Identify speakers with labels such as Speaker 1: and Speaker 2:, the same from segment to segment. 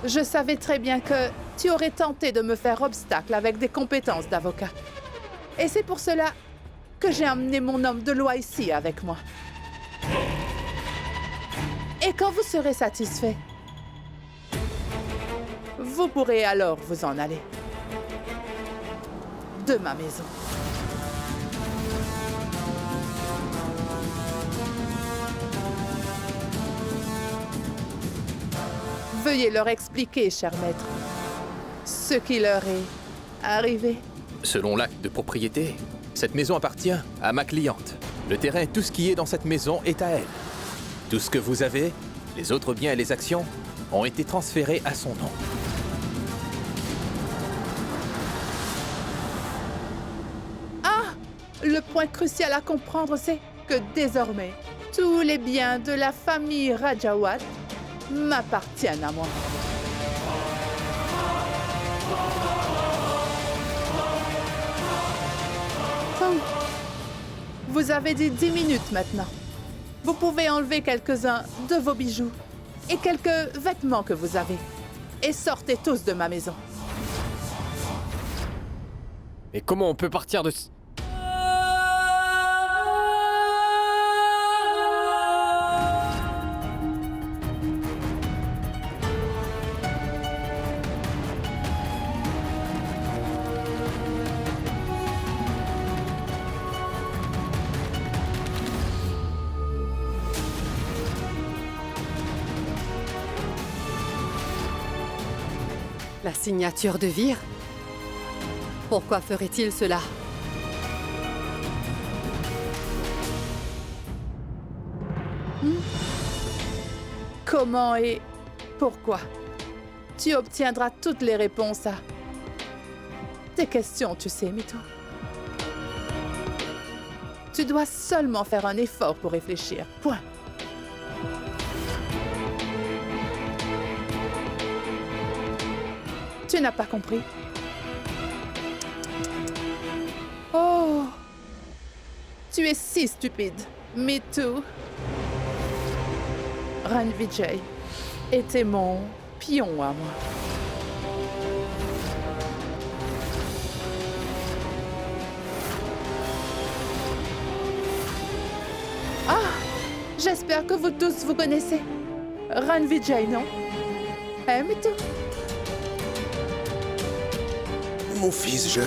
Speaker 1: Je savais très bien que tu aurais tenté de me faire obstacle avec des compétences d'avocat. Et c'est pour cela que j'ai amené mon homme de loi ici avec moi. Et quand vous serez satisfait, vous pourrez alors vous en aller de ma maison. Veuillez leur expliquer, cher maître, ce qui leur est arrivé.
Speaker 2: Selon l'acte de propriété, cette maison appartient à ma cliente. Le terrain et tout ce qui est dans cette maison est à elle. Tout ce que vous avez, les autres biens et les actions, ont été transférés à son nom.
Speaker 1: Le point crucial à comprendre, c'est que désormais, tous les biens de la famille Rajawat m'appartiennent à moi. Oh. Vous avez dit 10 minutes maintenant. Vous pouvez enlever quelques-uns de vos bijoux et quelques vêtements que vous avez. Et sortez tous de ma maison.
Speaker 3: Mais comment on peut partir de...
Speaker 4: La signature de Vir? Pourquoi ferait-il cela?
Speaker 1: Comment et pourquoi? Tu obtiendras toutes les réponses à tes questions, tu sais, Mito. Tu dois seulement faire un effort pour réfléchir. Point. Tu n'as pas compris? Oh! Tu es si stupide. Mito. Ranvijay était mon pion à moi. Ah! J'espère que vous tous vous connaissez. Ranvijay, non? Hein, Mito?
Speaker 5: Mon fils,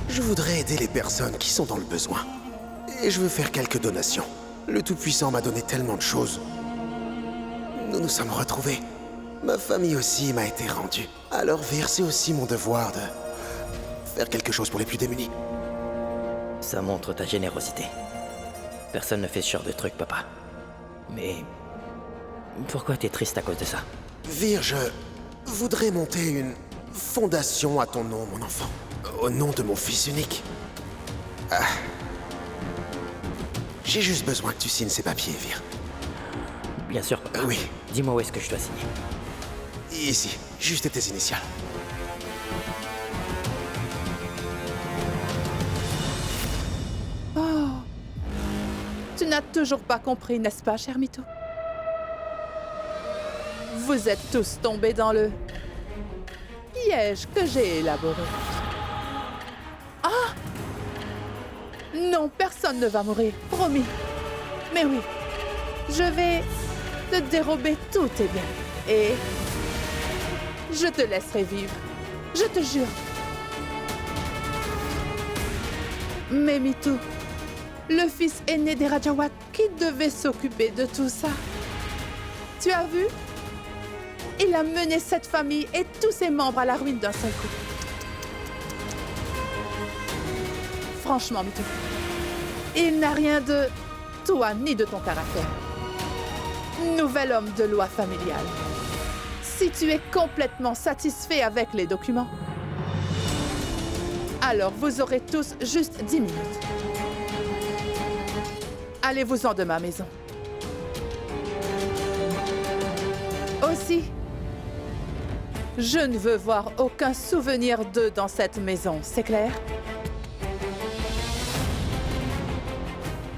Speaker 5: je voudrais aider les personnes qui sont dans le besoin. Et je veux faire quelques donations. Le Tout-Puissant m'a donné tellement de choses. Nous nous sommes retrouvés. Ma famille aussi m'a été rendue. Alors Vir, c'est aussi mon devoir de faire quelque chose pour les plus démunis.
Speaker 6: Ça montre ta générosité. Personne ne fait ce genre de truc, papa. Mais... pourquoi t'es triste à cause de ça?
Speaker 5: Vir, je voudrais monter une fondation à ton nom, mon enfant. Au nom de mon fils unique. Ah. J'ai juste besoin que tu signes ces papiers, Vir.
Speaker 6: Bien sûr, papa.
Speaker 5: Oui.
Speaker 6: Dis-moi où est-ce que je dois signer.
Speaker 5: Ici, juste tes initiales.
Speaker 1: Oh! Tu n'as toujours pas compris, n'est-ce pas, cher Mito? Vous êtes tous tombés dans le piège que j'ai élaboré. Ah! Non, personne ne va mourir, promis. Mais oui, je vais te dérober tous tes biens. Et je te laisserai vivre. Je te jure. Mais Mito, le fils aîné des Rajawat, qui devait s'occuper de tout ça? Tu as vu? Il a mené cette famille et tous ses membres à la ruine d'un seul coup. Franchement, Mito, il n'a rien de toi ni de ton caractère. Nouvel homme de loi familiale. Si tu es complètement satisfait avec les documents, alors vous aurez tous juste 10 minutes. Allez-vous-en de ma maison. Aussi, je ne veux voir aucun souvenir d'eux dans cette maison, c'est clair?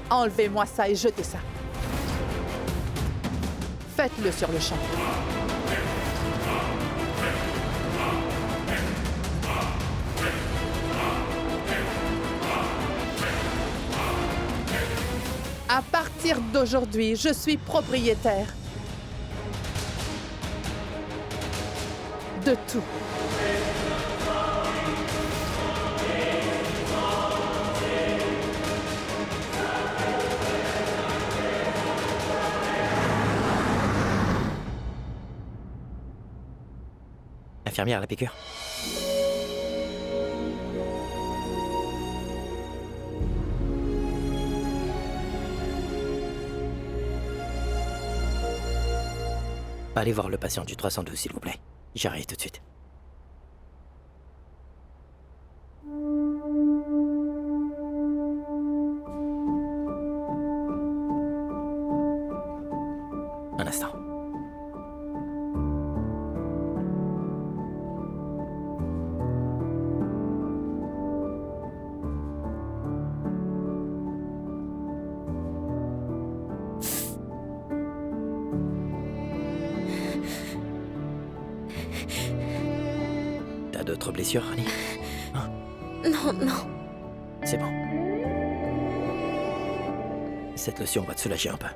Speaker 1: Enlevez-moi ça et jetez ça. Faites-le sur le champ. d'aujourd'hui, je suis propriétaire de tout.
Speaker 6: Infirmière à la piqûre. Allez voir le patient du 312, s'il vous plaît. J'arrive tout de suite. Un instant. T'as d'autres blessures, Annie?
Speaker 7: Non, non.
Speaker 6: C'est bon. Cette lotion va te soulager un peu.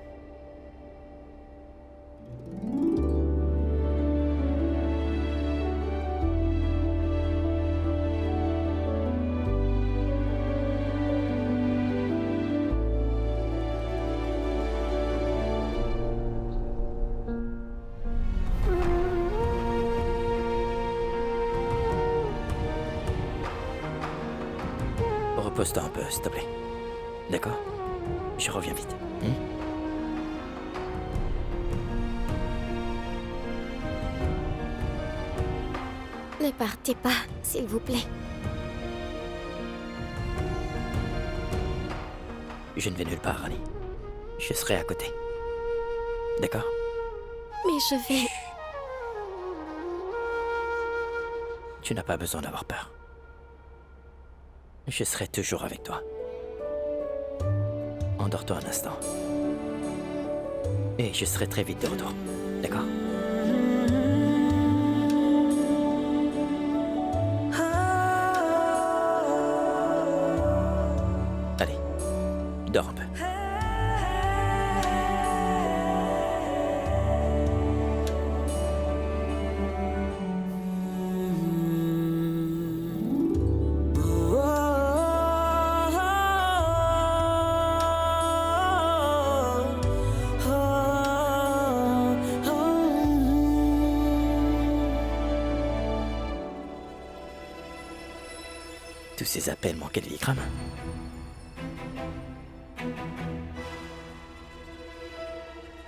Speaker 6: Repose-toi un peu, s'il te plaît. D'accord? Je reviens vite.
Speaker 7: Ne partez pas, s'il vous plaît.
Speaker 6: Je ne vais nulle part, Annie. Je serai à côté. D'accord?
Speaker 7: Mais je vais...
Speaker 6: Tu n'as pas besoin d'avoir peur. Je serai toujours avec toi. Endors-toi un instant. Et je serai très vite de retour. D'accord? Allez, dors un peu. Tous ces appels manquaient de Vikram.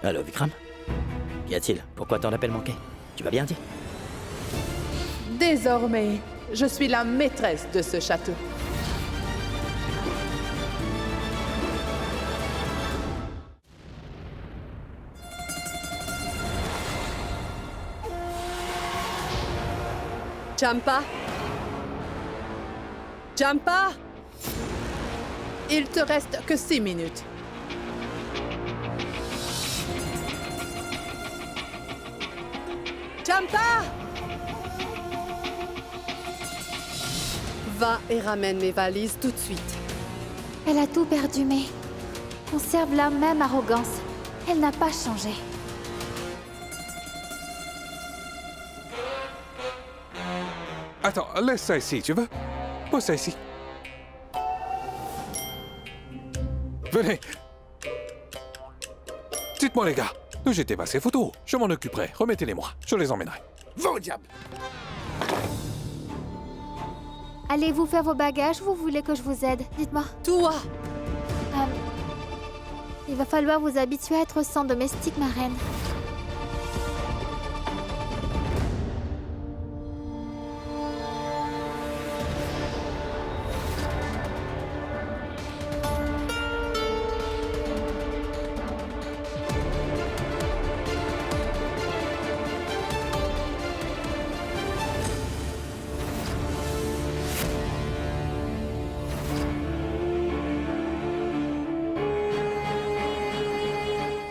Speaker 6: Allô, Vikram? Qu'y a-t-il? Pourquoi ton appel manquait? Tu vas bien, dis?
Speaker 1: Désormais, je suis la maîtresse de ce château.
Speaker 4: Champa? Champa?
Speaker 1: Il te reste que 6 minutes.
Speaker 4: Champa? Va et ramène mes valises tout de suite.
Speaker 7: Elle a tout perdu, mais... conserve la même arrogance. Elle n'a pas changé.
Speaker 8: Attends, laisse ça ici, tu veux? Pose ça ici. Venez. Dites-moi les gars, ne jetez pas ces photos. Je m'en occuperai. Remettez-les-moi. Je les emmènerai. Va au diable!
Speaker 7: Allez-vous faire vos bagages ou vous voulez que je vous aide? Dites-moi.
Speaker 4: Toi!
Speaker 7: Il va falloir vous habituer à être sans domestique, ma reine.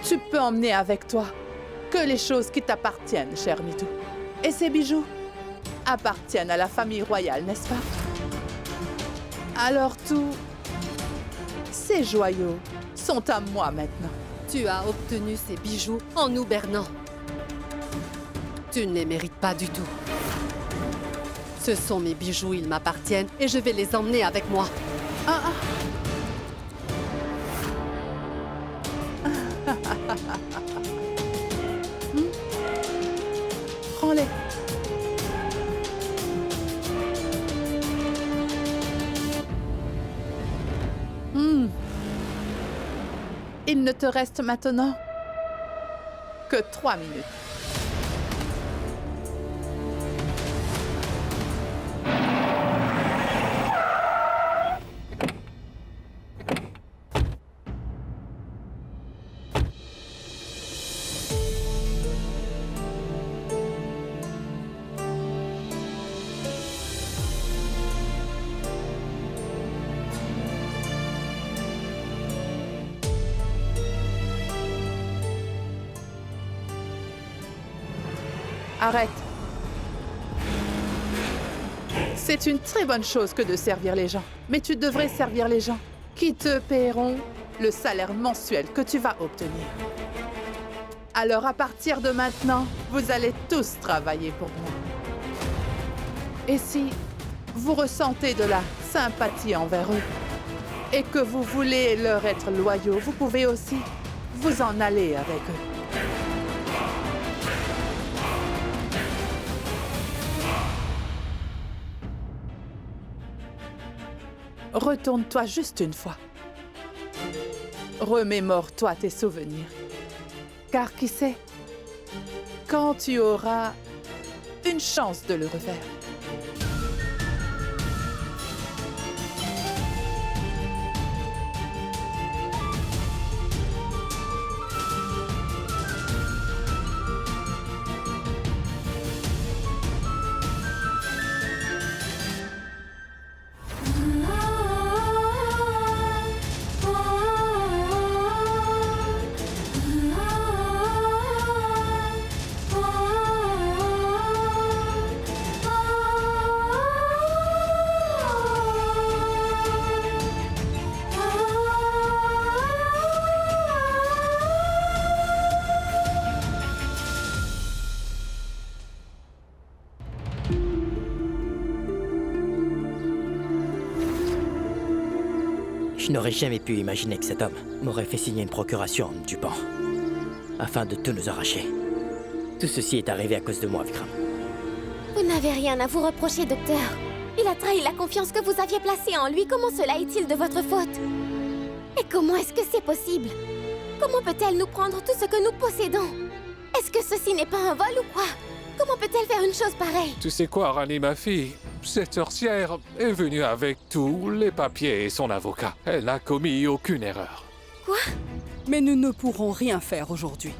Speaker 1: Tu peux emmener avec toi que les choses qui t'appartiennent, cher Mitou. Et ces bijoux appartiennent à la famille royale, n'est-ce pas? Alors tous ces joyaux sont à moi maintenant.
Speaker 4: Tu as obtenu ces bijoux en nous bernant. Tu ne les mérites pas du tout. Ce sont mes bijoux, ils m'appartiennent et je vais les emmener avec moi.
Speaker 1: Ah, ah. Prends-les. Il ne te reste maintenant que 3 minutes. Arrête. C'est une très bonne chose que de servir les gens. Mais tu devrais servir les gens qui te paieront le salaire mensuel que tu vas obtenir. Alors à partir de maintenant, vous allez tous travailler pour moi. Et si vous ressentez de la sympathie envers eux et que vous voulez leur être loyaux, vous pouvez aussi vous en aller avec eux. Retourne-toi juste une fois. Remémore-toi tes souvenirs. Car qui sait, quand tu auras une chance de le refaire.
Speaker 6: Je n'aurais jamais pu imaginer que cet homme m'aurait fait signer une procuration en me dupant, afin de tout nous arracher. Tout ceci est arrivé à cause de moi, Vikram.
Speaker 9: Vous n'avez rien à vous reprocher, docteur. Il a trahi la confiance que vous aviez placée en lui. Comment cela est-il de votre faute? Et comment est-ce que c'est possible? Comment peut-elle nous prendre tout ce que nous possédons? Est-ce que ceci n'est pas un vol ou quoi? Comment peut-elle faire une chose pareille?
Speaker 8: Tu sais quoi, Rani, ma fille? Cette sorcière est venue avec tous les papiers et son avocat. Elle n'a commis aucune erreur.
Speaker 9: Quoi?
Speaker 10: Mais nous ne pourrons rien faire aujourd'hui.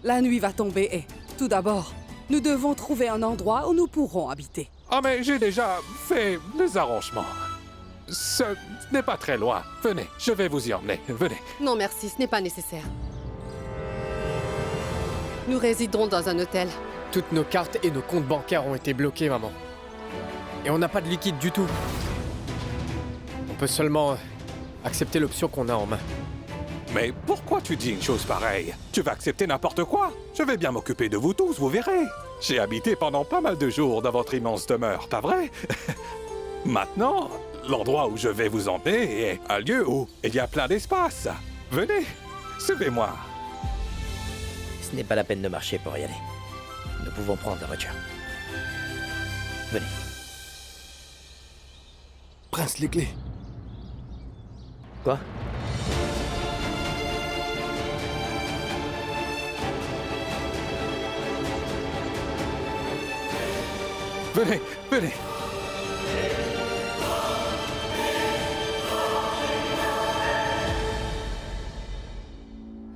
Speaker 10: La nuit va tomber et, tout d'abord, nous devons trouver un endroit où nous pourrons habiter.
Speaker 8: Ah, mais j'ai déjà fait les arrangements. Ce n'est pas très loin. Venez, je vais vous y emmener. Venez.
Speaker 4: Non merci, ce n'est pas nécessaire. Nous résiderons dans un hôtel.
Speaker 3: Toutes nos cartes et nos comptes bancaires ont été bloqués, maman. Et on n'a pas de liquide du tout. On peut seulement accepter l'option qu'on a en main.
Speaker 8: Mais pourquoi tu dis une chose pareille? Tu vas accepter n'importe quoi? Je vais bien m'occuper de vous tous, vous verrez. J'ai habité pendant pas mal de jours dans votre immense demeure, pas vrai? Maintenant, l'endroit où je vais vous emmener est un lieu où il y a plein d'espace. Venez, suivez-moi.
Speaker 6: Ce n'est pas la peine de marcher pour y aller. Nous pouvons prendre la voiture. Venez.
Speaker 5: Prince, les clés.
Speaker 6: Quoi?
Speaker 8: Venez, venez.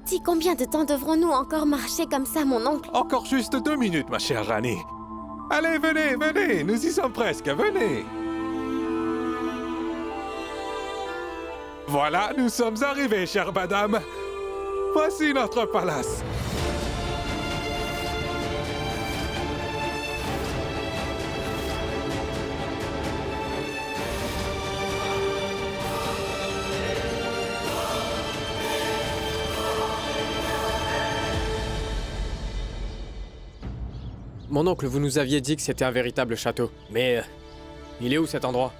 Speaker 9: Dis, combien de temps devrons-nous encore marcher comme ça, mon oncle?
Speaker 8: Encore juste 2 minutes, ma chère Rani. Allez, venez, venez, nous y sommes presque, venez. Voilà, nous sommes arrivés, chère madame. Voici notre palace.
Speaker 3: Mon oncle, vous nous aviez dit que c'était un véritable château. Mais il est où cet endroit?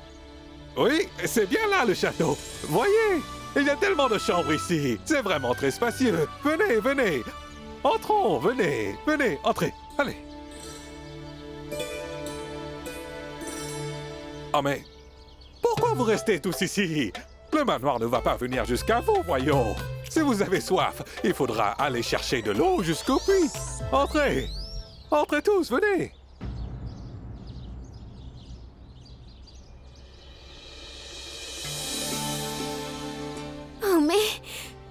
Speaker 8: Oui, c'est bien là le château. Voyez, il y a tellement de chambres ici. C'est vraiment très spacieux. Venez, venez. Entrons, venez, venez, entrez. Allez. Oh mais, pourquoi vous restez tous ici? Le manoir ne va pas venir jusqu'à vous, voyons. Si vous avez soif, il faudra aller chercher de l'eau jusqu'au puits. Entrez. Entrez tous, venez.
Speaker 9: Oh mais...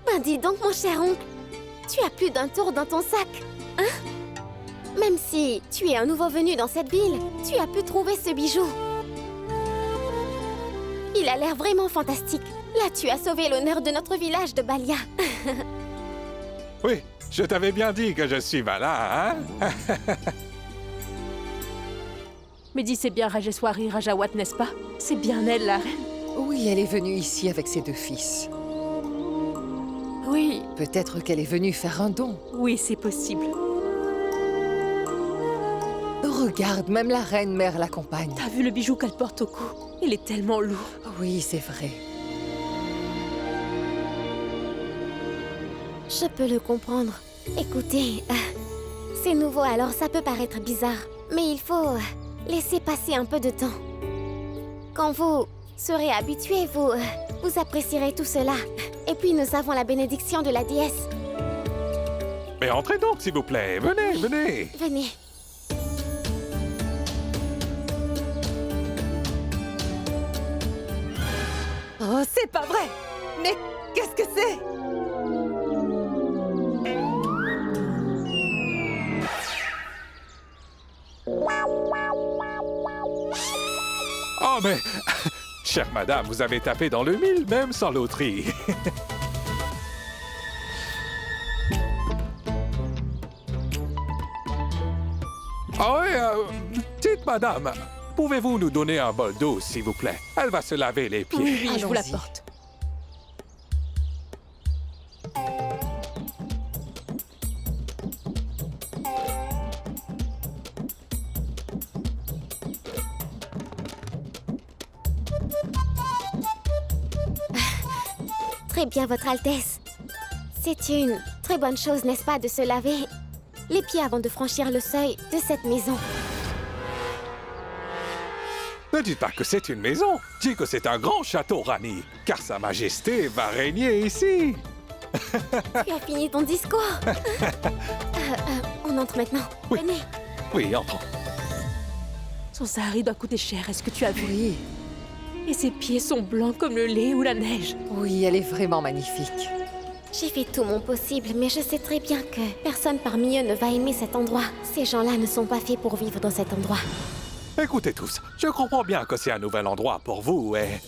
Speaker 9: Ben dis donc mon cher oncle, tu as plus d'un tour dans ton sac, hein? Même si tu es un nouveau venu dans cette ville, tu as pu trouver ce bijou. Il a l'air vraiment fantastique. Là, tu as sauvé l'honneur de notre village de Balia.
Speaker 8: Oui, je t'avais bien dit que je suis malin, hein?
Speaker 11: Mais dis, c'est bien Rajeswari Rajawat, n'est-ce pas? C'est bien elle, la reine.
Speaker 12: Oui, elle est venue ici avec ses 2 fils.
Speaker 11: Oui,
Speaker 12: Peut-être qu'elle est venue faire un don.
Speaker 11: oui, c'est possible.
Speaker 12: Regarde, même la reine mère l'accompagne.
Speaker 11: T'as vu le bijou qu'elle porte au cou? Il est tellement lourd.
Speaker 12: Oui, c'est vrai.
Speaker 9: Je peux le comprendre. Écoutez, c'est nouveau alors ça peut paraître bizarre. Mais il faut laisser passer un peu de temps. Quand vous serez habitué, vous apprécierez tout cela. Et puis nous avons la bénédiction de la déesse.
Speaker 8: Mais entrez donc, s'il vous plaît. Venez, venez.
Speaker 9: Venez.
Speaker 10: Oh, c'est pas vrai! Mais qu'est-ce que c'est?
Speaker 8: Oh mais... Chère madame, vous avez tapé dans le mille, même sans loterie. Ah oui, dites madame, pouvez-vous nous donner un bol d'eau, s'il vous plaît? Elle va se laver les pieds.
Speaker 11: Oui, je vous
Speaker 12: Allons-y.
Speaker 11: l'apporte.
Speaker 9: Très bien, Votre Altesse. C'est une très bonne chose, n'est-ce pas, de se laver les pieds avant de franchir le seuil de cette maison.
Speaker 8: Ne dites pas que c'est une maison. Dites que c'est un grand château, Rani, car Sa Majesté va régner ici.
Speaker 9: Tu as fini ton discours. On entre maintenant.
Speaker 8: Oui.
Speaker 9: Venez.
Speaker 8: Oui, entrons.
Speaker 11: Son sari doit coûter cher, est-ce que tu as vu?
Speaker 12: Oui,
Speaker 11: Et ses pieds sont blancs comme le lait ou la neige.
Speaker 12: oui, elle est vraiment magnifique.
Speaker 9: J'ai fait tout mon possible, mais je sais très bien que personne parmi eux ne va aimer cet endroit. Ces gens-là ne sont pas faits pour vivre dans cet endroit.
Speaker 8: Écoutez tous, je comprends bien que c'est un nouvel endroit pour vous et...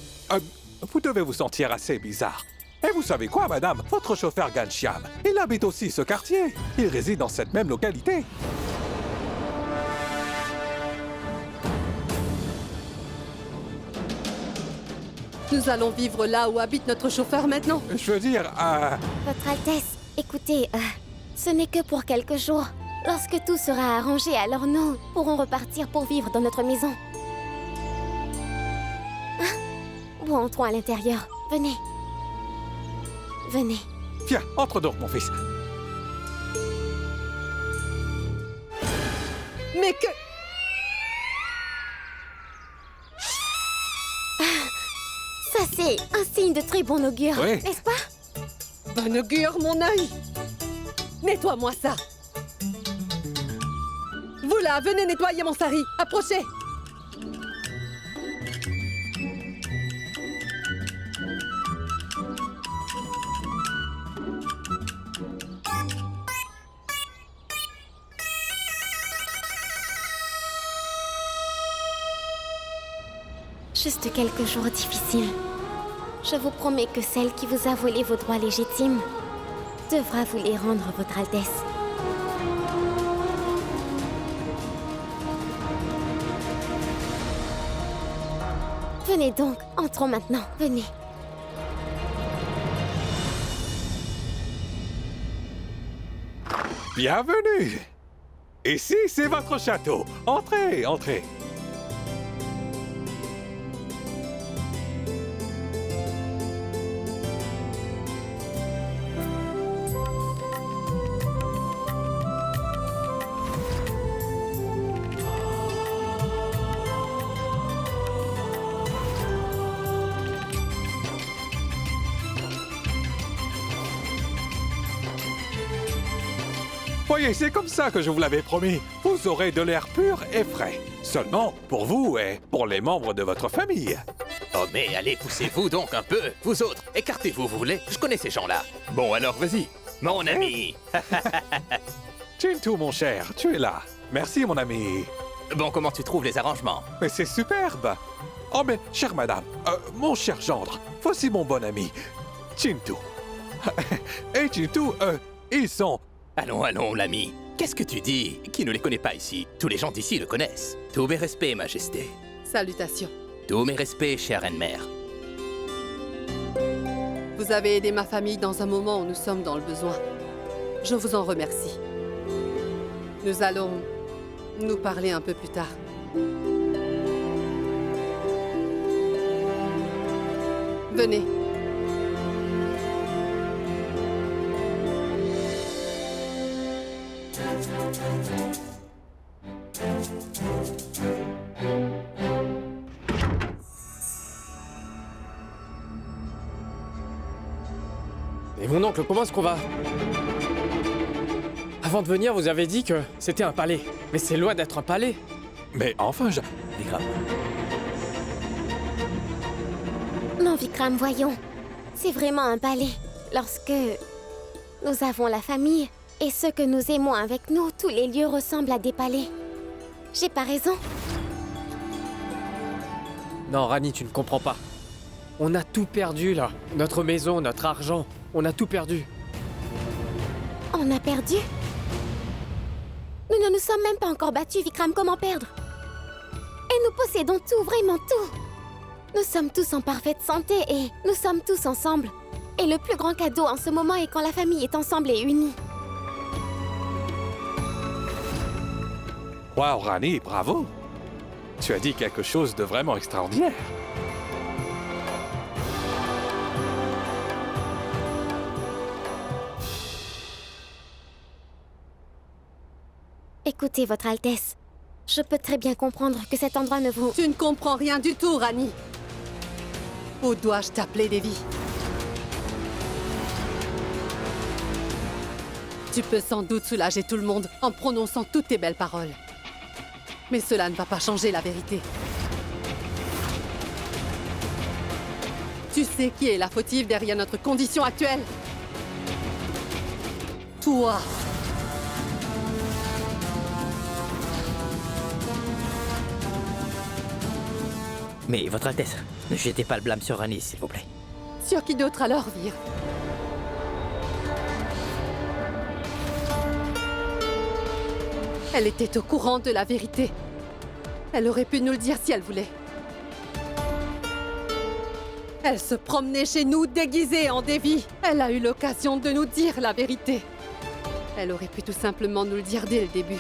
Speaker 8: vous devez vous sentir assez bizarre. Et vous savez quoi, madame? Votre chauffeur Ghanshyam, il habite aussi ce quartier. Il réside dans cette même localité.
Speaker 4: Nous allons vivre là où habite notre chauffeur maintenant.
Speaker 8: Je veux dire,
Speaker 9: Votre Altesse, écoutez, ce n'est que pour quelques jours. Lorsque tout sera arrangé, alors nous pourrons repartir pour vivre dans notre maison. Hein? Bon, entrons à l'intérieur. Venez. Venez.
Speaker 8: Viens, entre donc, mon fils.
Speaker 10: Mais que...
Speaker 9: Ça, c'est un signe de très bon augure,
Speaker 8: Oui.
Speaker 9: n'est-ce pas?
Speaker 10: Bon augure, mon œil! Nettoie-moi ça! Vous là, venez nettoyer mon sari! Approchez!
Speaker 9: Juste quelques jours difficiles. Je vous promets que celle qui vous a volé vos droits légitimes devra vous les rendre, Votre Altesse. Venez donc, entrons maintenant, venez.
Speaker 8: Bienvenue. Ici, c'est votre château. Entrez, entrez. Voyez, c'est comme ça que je vous l'avais promis. Vous aurez de l'air pur et frais. Seulement pour vous et pour les membres de votre famille.
Speaker 2: Oh mais allez, poussez-vous donc un peu. Vous autres, écartez-vous, vous voulez? Je connais ces gens-là. Bon alors, vas-y. Mon ami.
Speaker 8: Chintu, mon cher, tu es là. Merci, mon ami.
Speaker 2: Bon, comment tu trouves les arrangements?
Speaker 8: Mais c'est superbe. Oh mais, chère madame, mon cher gendre, voici mon bon ami, Chintu. Et Chintu, ils sont...
Speaker 2: Allons, allons, l'ami. Qu'est-ce que tu dis? Qui ne les connaît pas ici? Tous les gens d'ici le connaissent. Tous mes respects, Majesté.
Speaker 4: Salutations.
Speaker 2: Tous mes respects, chère reine-mère.
Speaker 4: Vous avez aidé ma famille dans un moment où nous sommes dans le besoin. Je vous en remercie. Nous allons nous parler un peu plus tard. Venez.
Speaker 3: Et mon oncle, comment est-ce qu'on va? Avant de venir, vous avez dit que c'était un palais. Mais c'est loin d'être un palais.
Speaker 8: Mais enfin,
Speaker 2: Vikram.
Speaker 9: Non, Vikram, voyons. C'est vraiment un palais. Lorsque nous avons la famille et ceux que nous aimons avec nous, tous les lieux ressemblent à des palais. J'ai pas raison?
Speaker 3: Non, Rani, tu ne comprends pas. On a tout perdu, là. Notre maison, notre argent. On a tout perdu.
Speaker 9: On a perdu? Nous ne nous sommes même pas encore battus, Vikram. Comment perdre? Et nous possédons tout, vraiment tout. Nous sommes tous en parfaite santé et nous sommes tous ensemble. Et le plus grand cadeau en ce moment est quand la famille est ensemble et unie.
Speaker 8: Wow, Rani, bravo. Tu as dit quelque chose de vraiment extraordinaire.
Speaker 9: Écoutez, Votre Altesse. Je peux très bien comprendre que cet endroit ne vous...
Speaker 4: Tu ne comprends rien du tout, Rani. Où dois-je t'appeler, Devi? Tu peux sans doute soulager tout le monde en prononçant toutes tes belles paroles. Mais cela ne va pas changer la vérité. Tu sais qui est la fautive derrière notre condition actuelle? Toi!
Speaker 6: Mais, Votre Altesse, ne jetez pas le blâme sur Rani, s'il vous plaît.
Speaker 4: Sur qui d'autre alors, Vir? Elle était au courant de la vérité. Elle aurait pu nous le dire si elle voulait. Elle se promenait chez nous déguisée en Devi. Elle a eu l'occasion de nous dire la vérité. Elle aurait pu tout simplement nous le dire dès le début.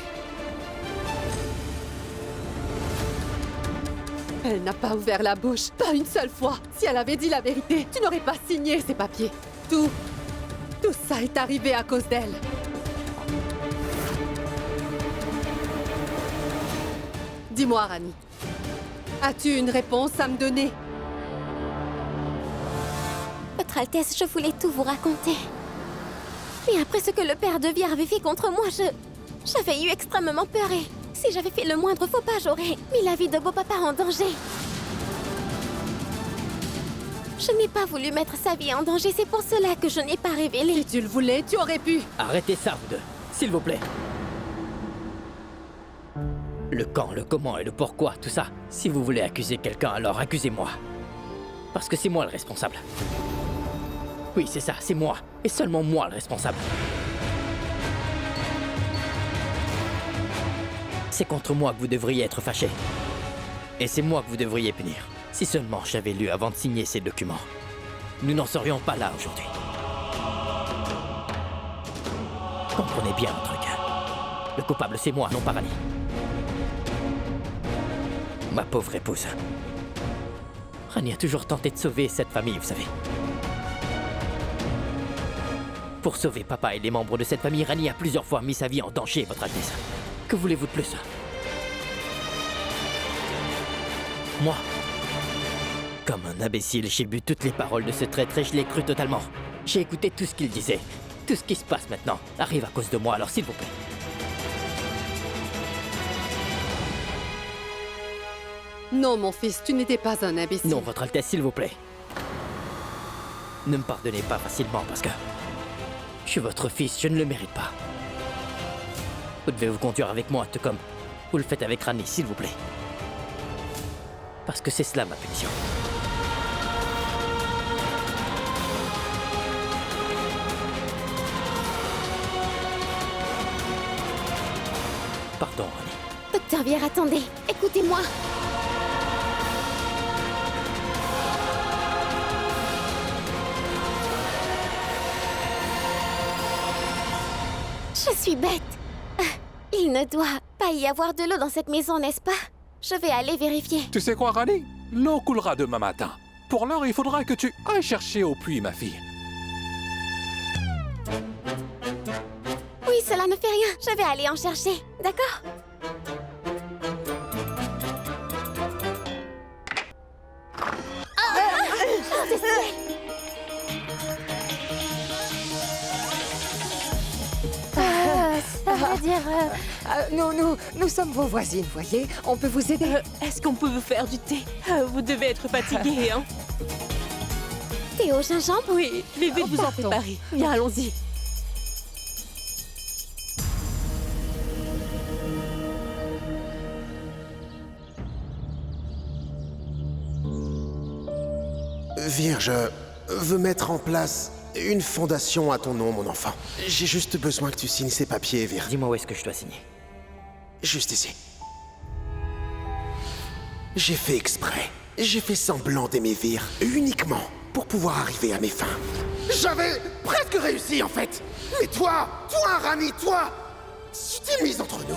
Speaker 4: Elle n'a pas ouvert la bouche, pas une seule fois. Si elle avait dit la vérité, tu n'aurais pas signé ces papiers. Tout ça est arrivé à cause d'elle. Dis-moi, Rani, as-tu une réponse à me donner?
Speaker 9: Votre Altesse, je voulais tout vous raconter. Mais après ce que le père de Vir avait fait contre moi, j'avais eu extrêmement peur et si j'avais fait le moindre faux pas, j'aurais mis la vie de beau-papa en danger. Je n'ai pas voulu mettre sa vie en danger, c'est pour cela que je n'ai pas révélé.
Speaker 4: Si tu le voulais, tu aurais pu.
Speaker 6: Arrêtez ça, vous deux, s'il vous plaît. Le quand, le comment et le pourquoi, tout ça. Si vous voulez accuser quelqu'un, alors accusez-moi. Parce que c'est moi le responsable. Oui, c'est ça, c'est moi. Et seulement moi le responsable. C'est contre moi que vous devriez être fâché. Et c'est moi que vous devriez punir. Si seulement j'avais lu avant de signer ces documents, nous n'en serions pas là aujourd'hui. Comprenez bien un truc. Le coupable, c'est moi, non pas Rani. Ma pauvre épouse. Rani a toujours tenté de sauver cette famille, vous savez. Pour sauver papa et les membres de cette famille, Rani a plusieurs fois mis sa vie en danger, Votre Altesse. Que voulez-vous de plus? Moi, comme un imbécile, j'ai bu toutes les paroles de ce traître et je l'ai cru totalement. J'ai écouté tout ce qu'il disait. Tout ce qui se passe maintenant arrive à cause de moi, alors s'il vous plaît.
Speaker 4: Non, mon fils, tu n'étais pas un imbécile.
Speaker 6: Non, Votre Altesse, s'il vous plaît. Ne me pardonnez pas facilement parce que... je suis votre fils, je ne le mérite pas. Vous devez vous conduire avec moi, tout comme vous le faites avec Rani, s'il vous plaît. Parce que c'est cela ma punition. Pardon, Rani.
Speaker 9: Docteur Vier, attendez. Écoutez-moi. Je suis bête. Il ne doit pas y avoir de l'eau dans cette maison, n'est-ce pas? Je vais aller vérifier.
Speaker 8: Tu sais quoi, Rani? L'eau coulera demain matin. Pour l'heure, il faudra que tu ailles chercher au puits, ma fille.
Speaker 9: Oui, cela ne fait rien. Je vais aller en chercher. D'accord?
Speaker 12: Ça veut dire... nous sommes vos voisines, voyez. On peut vous aider.
Speaker 11: Est-ce qu'on peut vous faire du thé? Vous devez être fatigué, hein?
Speaker 9: Thé au gingembre?
Speaker 11: Oui, je vais vite vous en préparer. Bien, allons-y.
Speaker 5: Vierge, je veux mettre en place une fondation à ton nom, mon enfant. J'ai juste besoin que tu signes ces papiers, Vir.
Speaker 6: Dis-moi où est-ce que je dois signer.
Speaker 5: Juste ici. J'ai fait exprès. J'ai fait semblant d'aimer Vir uniquement pour pouvoir arriver à mes fins. J'avais presque réussi, en fait. Mais toi, Rani, toi, tu t'es mise entre nous.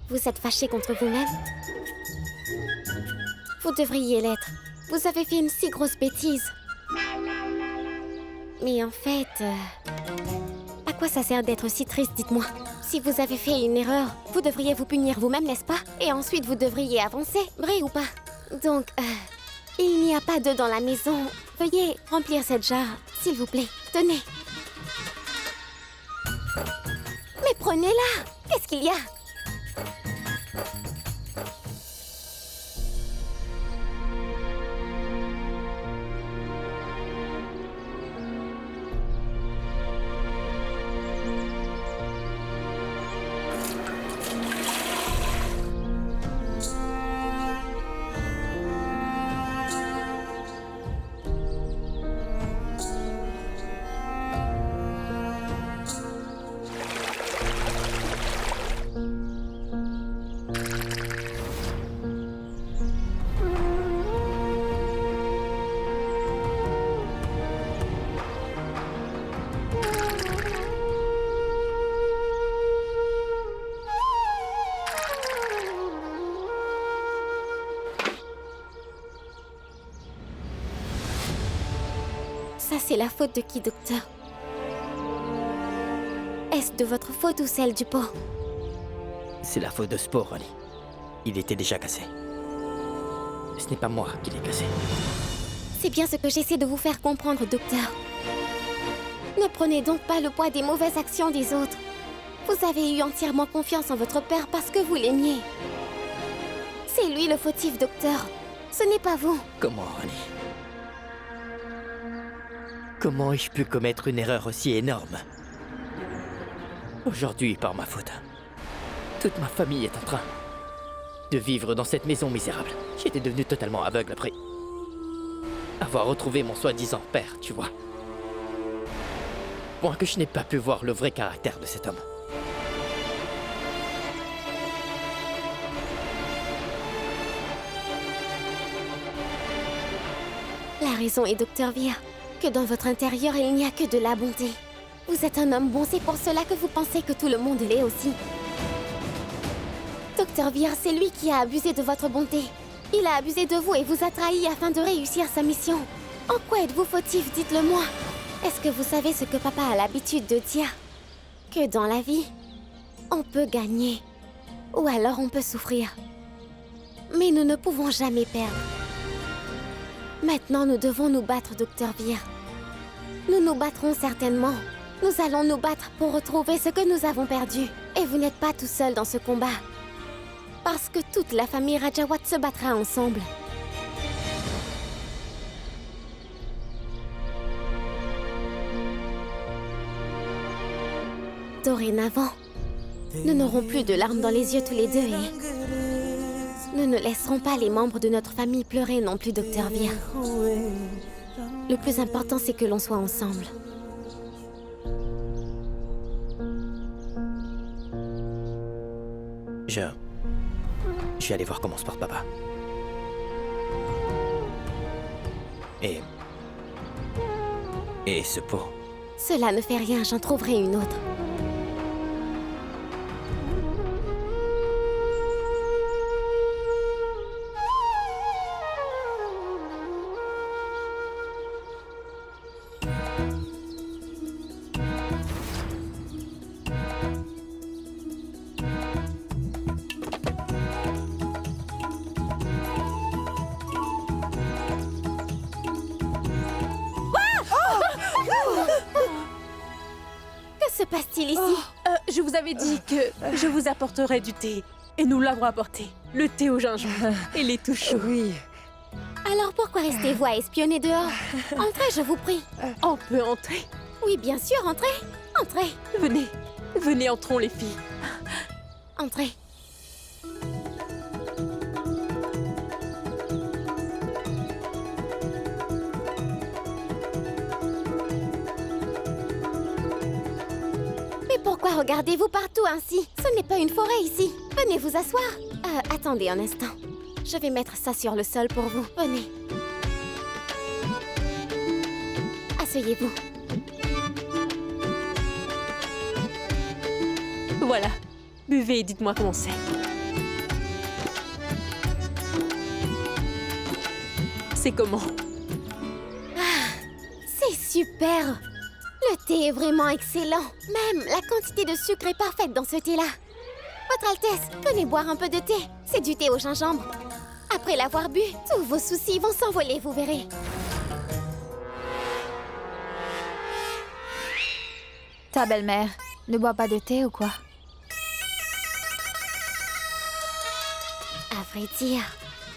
Speaker 9: Vous êtes fâché contre vous-même? Vous devriez l'être. Vous avez fait une si grosse bêtise. Mais en fait... à quoi ça sert d'être si triste, dites-moi? Si vous avez fait une erreur, vous devriez vous punir vous-même, n'est-ce pas? Et ensuite, vous devriez avancer, vrai ou pas? Donc, il n'y a pas d'eau dans la maison. Veuillez remplir cette jarre, s'il vous plaît. Tenez. Mais prenez-la! Qu'est-ce qu'il y a? Ça, c'est la faute de qui, docteur? Est-ce de votre faute ou celle du pot?
Speaker 6: C'est la faute de Spore, Rani. Il était déjà cassé. Ce n'est pas moi qui l'ai cassé.
Speaker 9: C'est bien ce que j'essaie de vous faire comprendre, docteur. Ne prenez donc pas le poids des mauvaises actions des autres. Vous avez eu entièrement confiance en votre père parce que vous l'aimiez. C'est lui le fautif, docteur. Ce n'est pas vous.
Speaker 6: Comment, Rani? Comment ai-je pu commettre une erreur aussi énorme? Aujourd'hui, par ma faute, toute ma famille est en train de vivre dans cette maison misérable. J'étais devenu totalement aveugle après. avoir retrouvé mon soi-disant père, tu vois. Point que je n'ai pas pu voir le vrai caractère de cet homme.
Speaker 9: La raison est, Docteur Vir, que dans votre intérieur, il n'y a que de la bonté. Vous êtes un homme bon, c'est pour cela que vous pensez que tout le monde l'est aussi. Docteur Vir, c'est lui qui a abusé de votre bonté. Il a abusé de vous et vous a trahi afin de réussir sa mission. En quoi êtes-vous fautif, dites-le moi. Est-ce que vous savez ce que papa a l'habitude de dire? Que dans la vie, on peut gagner, ou alors on peut souffrir. Mais nous ne pouvons jamais perdre. Maintenant, nous devons nous battre, Docteur Vir. Nous nous battrons certainement. Nous allons nous battre pour retrouver ce que nous avons perdu. Et vous n'êtes pas tout seul dans ce combat. Parce que toute la famille Rajawat se battra ensemble. Dorénavant, nous n'aurons plus de larmes dans les yeux tous les deux et nous ne laisserons pas les membres de notre famille pleurer non plus, Docteur Vir. Le plus important, c'est que l'on soit ensemble.
Speaker 6: Je vais aller voir comment se porte papa. Et ce pot.
Speaker 9: Cela ne fait rien, j'en trouverai une autre. Que se passe-t-il ici?
Speaker 11: Je vous avais dit que je vous apporterais du thé. Et nous l'avons apporté. Le thé au gingembre et les tout chauds.
Speaker 10: Oui.
Speaker 9: Alors pourquoi restez-vous à espionner dehors? Entrez, je vous prie.
Speaker 11: On peut entrer?
Speaker 9: Oui, bien sûr, entrez. Entrez.
Speaker 11: Venez. Venez, entrons les filles.
Speaker 9: Entrez. Mais pourquoi regardez-vous partout ainsi? Ce n'est pas une forêt ici. Venez vous asseoir. Attendez un instant. Je vais mettre ça sur le sol pour vous. Venez. Asseyez-vous.
Speaker 11: Voilà. Buvez et dites-moi comment c'est. C'est comment?
Speaker 9: C'est super. Le thé est vraiment excellent. Même la quantité de sucre est parfaite dans ce thé-là. Votre Altesse, venez boire un peu de thé. C'est du thé au gingembre. Après l'avoir bu, tous vos soucis vont s'envoler, vous verrez.
Speaker 7: Ta belle-mère ne boit pas de thé ou quoi?
Speaker 9: À vrai dire,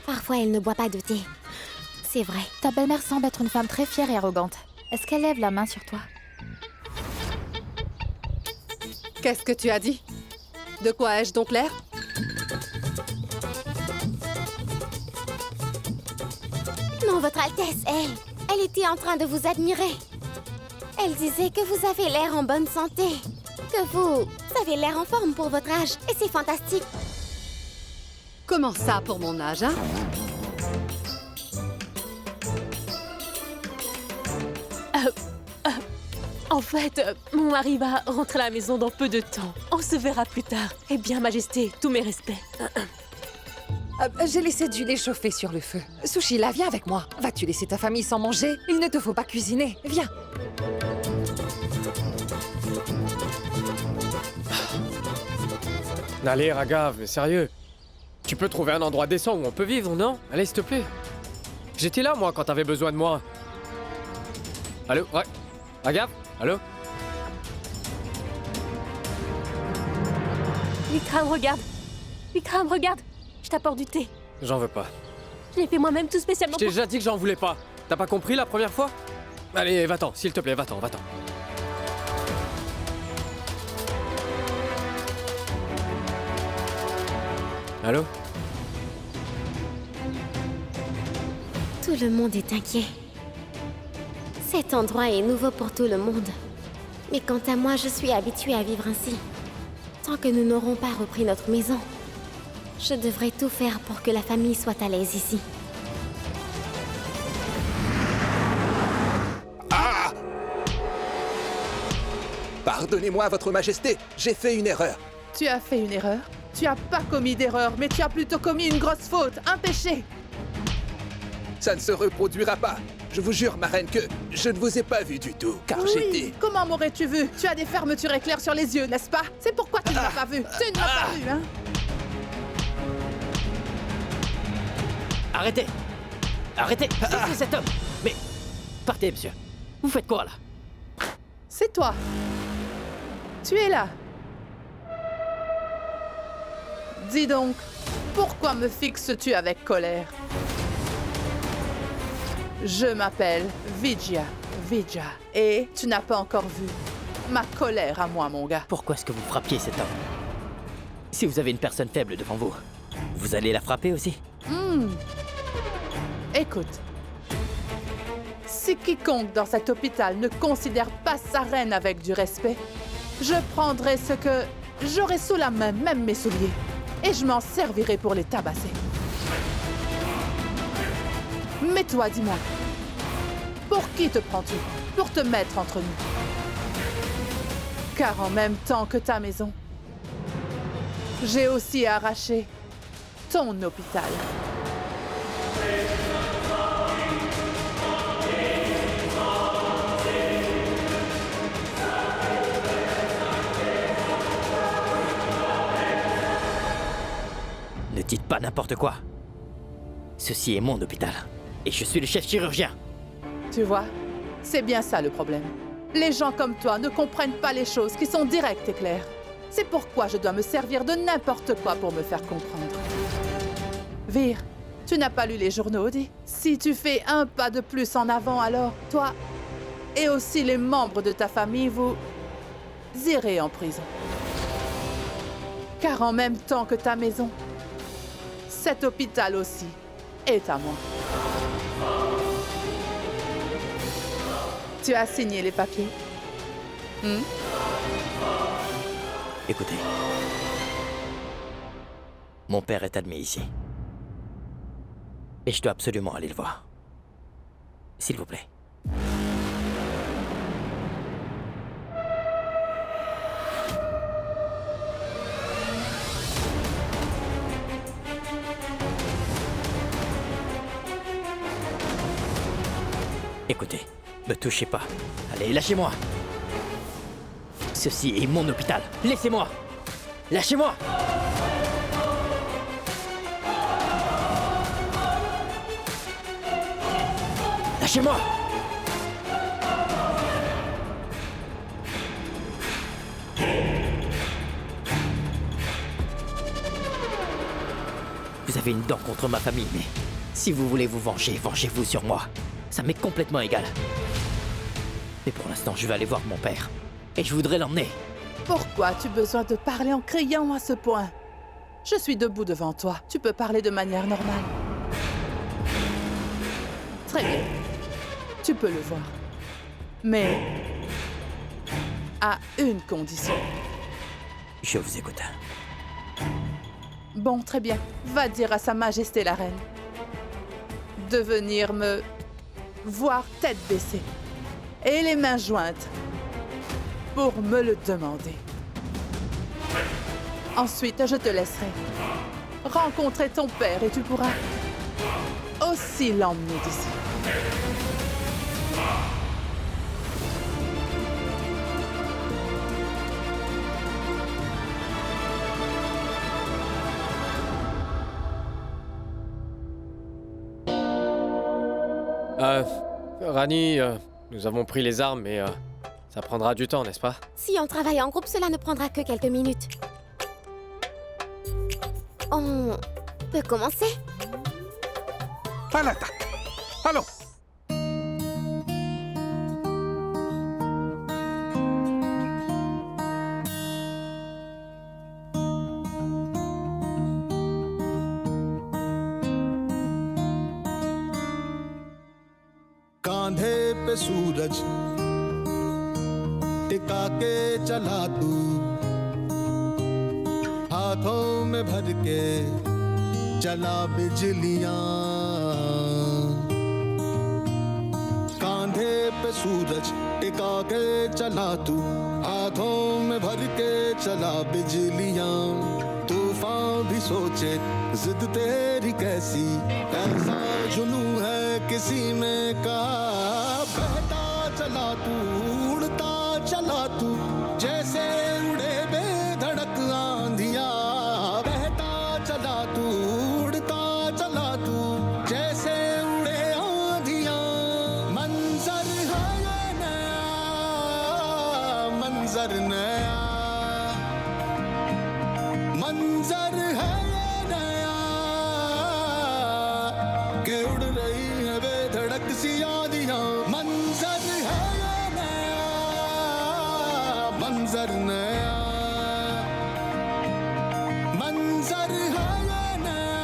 Speaker 9: parfois elle ne boit pas de thé. C'est vrai.
Speaker 7: Ta belle-mère semble être une femme très fière et arrogante. Est-ce qu'elle lève la main sur toi?
Speaker 4: Qu'est-ce que tu as dit? De quoi ai-je donc l'air?
Speaker 9: Non, Votre Altesse, elle était en train de vous admirer. Elle disait que vous avez l'air en bonne santé. Que vous avez l'air en forme pour votre âge. Et c'est fantastique.
Speaker 4: Comment ça pour mon âge, hein?
Speaker 11: En fait, mon mari va rentrer à la maison dans peu de temps. On se verra plus tard. Eh bien, Majesté, tous mes respects.
Speaker 12: J'ai laissé du lait chauffer sur le feu. Sushila, viens avec moi. Vas-tu laisser ta famille sans manger? Il ne te faut pas cuisiner. Viens.
Speaker 3: Allez, Raghav, mais sérieux. Tu peux trouver un endroit décent où on peut vivre, non? Allez, s'il te plaît. J'étais là, moi, quand t'avais besoin de moi. Allô? Ouais. Raghav? Allô?
Speaker 11: Vikram, regarde. Vikram, regarde. Je t'apporte du thé.
Speaker 3: J'en veux pas.
Speaker 11: Je l'ai fait moi-même tout spécialement
Speaker 3: Je t'ai
Speaker 11: pour...
Speaker 3: déjà dit que j'en voulais pas. T'as pas compris la première fois? Allez, va-t'en, s'il te plaît, va-t'en, va-t'en. Allô?
Speaker 9: Tout le monde est inquiet. Cet endroit est nouveau pour tout le monde. Mais quant à moi, je suis habituée à vivre ainsi. Tant que nous n'aurons pas repris notre maison, je devrais tout faire pour que la famille soit à l'aise ici.
Speaker 2: Pardonnez-moi, Votre Majesté, j'ai fait une erreur.
Speaker 1: Tu as fait une erreur? Tu as pas commis d'erreur, mais tu as plutôt commis une grosse faute, un péché.
Speaker 2: Ça ne se reproduira pas. Je vous jure, ma reine, que je ne vous ai pas vu du tout, car j'étais...
Speaker 1: Comment m'aurais-tu vu? Tu as des fermetures éclairs sur les yeux, n'est-ce pas? C'est pourquoi tu ne m'as pas vu. Tu ne m'as pas vu, hein?
Speaker 6: Arrêtez! Arrêtez! Laissez cet homme! Mais... Partez, monsieur. Vous faites quoi, là?
Speaker 1: C'est toi. Tu es là. Dis donc, pourquoi me fixes-tu avec colère? Je m'appelle Vijaya. Et tu n'as pas encore vu ma colère à moi, mon gars.
Speaker 6: Pourquoi est-ce que vous frappiez cet homme? Si vous avez une personne faible devant vous, vous allez la frapper aussi?
Speaker 1: Écoute. Si quiconque dans cet hôpital ne considère pas sa reine avec du respect, je prendrai ce que j'aurai sous la main, même mes souliers, et je m'en servirai pour les tabasser. Mais toi, dis-moi, pour qui te prends-tu? Pour te mettre entre nous? Car en même temps que ta maison, j'ai aussi arraché ton hôpital.
Speaker 6: Ne dites pas n'importe quoi. Ceci est mon hôpital. Et je suis le chef chirurgien.
Speaker 1: Tu vois, c'est bien ça le problème. Les gens comme toi ne comprennent pas les choses qui sont directes et claires. C'est pourquoi je dois me servir de n'importe quoi pour me faire comprendre. Vir, tu n'as pas lu les journaux, dis? Si tu fais un pas de plus en avant, alors toi et aussi les membres de ta famille, vous irez en prison. Car en même temps que ta maison, cet hôpital aussi est à moi. Tu as signé les papiers?
Speaker 6: Écoutez. Mon père est admis ici. Et je dois absolument aller le voir. S'il vous plaît. Écoutez, ne touchez pas. Allez, lâchez-moi. Ceci est mon hôpital. Laissez-moi. Lâchez-moi. Lâchez-moi. Vous avez une dent contre ma famille, mais si vous voulez vous venger, vengez-vous sur moi. Ça m'est complètement égal. Mais pour l'instant, je vais aller voir mon père. Et je voudrais l'emmener.
Speaker 1: Pourquoi as-tu besoin de parler en criant à ce point? Je suis debout devant toi. Tu peux parler de manière normale. Très bien. Tu peux le voir. Mais à une condition.
Speaker 6: Je vous écoute.
Speaker 1: Bon, très bien. Va dire à Sa Majesté la Reine de venir me voir tête baissée et les mains jointes pour me le demander. Ensuite, je te laisserai rencontrer ton père et tu pourras aussi l'emmener d'ici.
Speaker 3: Rani, nous avons pris les armes, mais ça prendra du temps, n'est-ce pas?
Speaker 9: Si on travaille en groupe, cela ne prendra que quelques minutes. On peut commencer?
Speaker 8: À l'attaque! Allons!
Speaker 13: पे सूरज टिका के चला तू, हाथों में भर के चला बिजलियां, कांधे पे सूरज टिका के चला तू, हाथों में भर के चला बिजलियां। तूफान भी सोचे जिद तेरी कैसी, ऐसा जुनू है किसी में कहा। बहता चला तू, उड़ता चला तू, जैसे उड़े बेधड़क आंधिया। बहता चला तू, उड़ता चला तू, जैसे उड़े आंधिया। मंजर है ये नया, मंजर नया, मंजर है ये नया, कि उड़ रही है बेधड़क सी आंधियां। मंजर है ये नया, मंजर नया, मंजर है ये नया,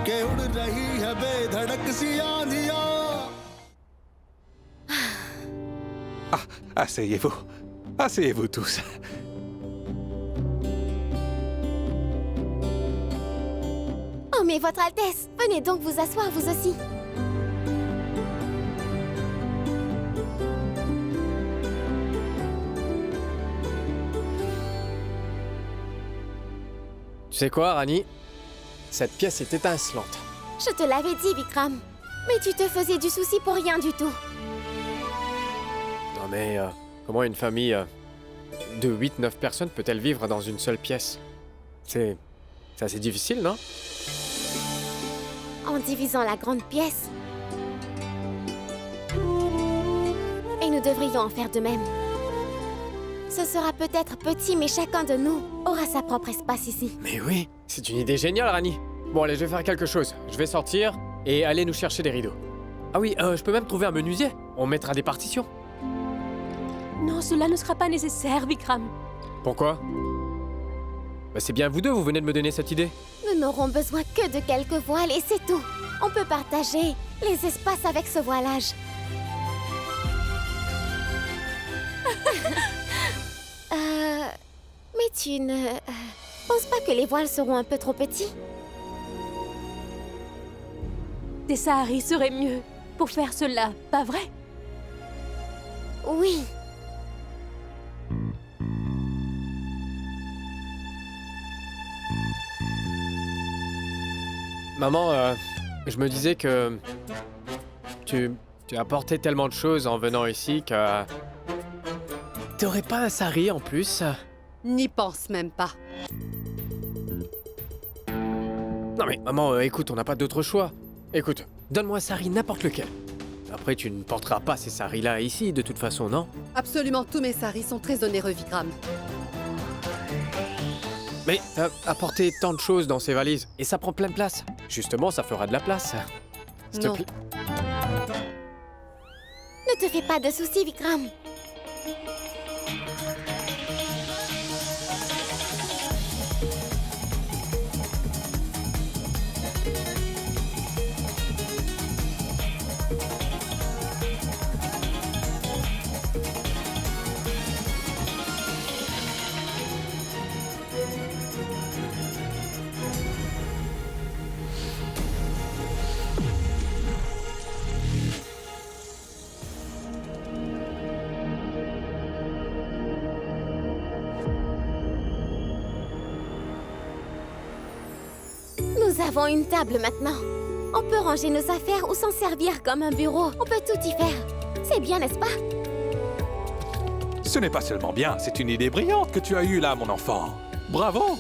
Speaker 13: कि उड़ रही है बेधड़क सी आंधियां।
Speaker 8: Asseyez-vous. Asseyez-vous tous.
Speaker 9: Oh, mais Votre Altesse, venez donc vous asseoir, vous aussi.
Speaker 3: Tu sais quoi, Rani? Cette pièce est étincelante.
Speaker 9: Je te l'avais dit, Vikram. Mais tu te faisais du souci pour rien du tout.
Speaker 3: Non mais, comment une famille de 8-9 personnes peut-elle vivre dans une seule pièce? C'est assez difficile, non?
Speaker 9: En divisant la grande pièce. Et nous devrions en faire de même. Ce sera peut-être petit, mais chacun de nous aura sa propre espace ici.
Speaker 3: Mais oui, c'est une idée géniale, Rani. Bon, allez, je vais faire quelque chose. Je vais sortir et aller nous chercher des rideaux. Ah oui, je peux même trouver un menuisier. On mettra des partitions.
Speaker 11: Non, cela ne sera pas nécessaire, Vikram.
Speaker 3: Pourquoi? Bah, c'est bien vous deux, vous venez de me donner cette idée.
Speaker 9: Nous n'aurons besoin que de quelques voiles et c'est tout. On peut partager les espaces avec ce voilage. Mais tu ne penses pas que les voiles seront un peu trop petits?
Speaker 11: Des saharis seraient mieux pour faire cela, pas vrai?
Speaker 9: Oui.
Speaker 3: Maman, je me disais que tu as apporté tellement de choses en venant ici que... T'aurais pas un sari en plus?
Speaker 4: N'y pense même pas.
Speaker 3: Non mais maman, écoute, on n'a pas d'autre choix. Écoute, donne-moi un sari n'importe lequel. Après, tu ne porteras pas ces saris-là ici, de toute façon, non?
Speaker 4: Absolument tous mes saris sont très onéreux, Vikram.
Speaker 3: Mais t'as apporté tant de choses dans ces valises, et ça prend plein de place. Justement, ça fera de la place. S'il te
Speaker 4: Non.
Speaker 3: plaît.
Speaker 9: Ne te fais pas de soucis, Vikram. Nous avons une table maintenant. On peut ranger nos affaires ou s'en servir comme un bureau. On peut tout y faire. C'est bien, n'est-ce pas?
Speaker 8: Ce n'est pas seulement bien, c'est une idée brillante que tu as eue là, mon enfant. Bravo!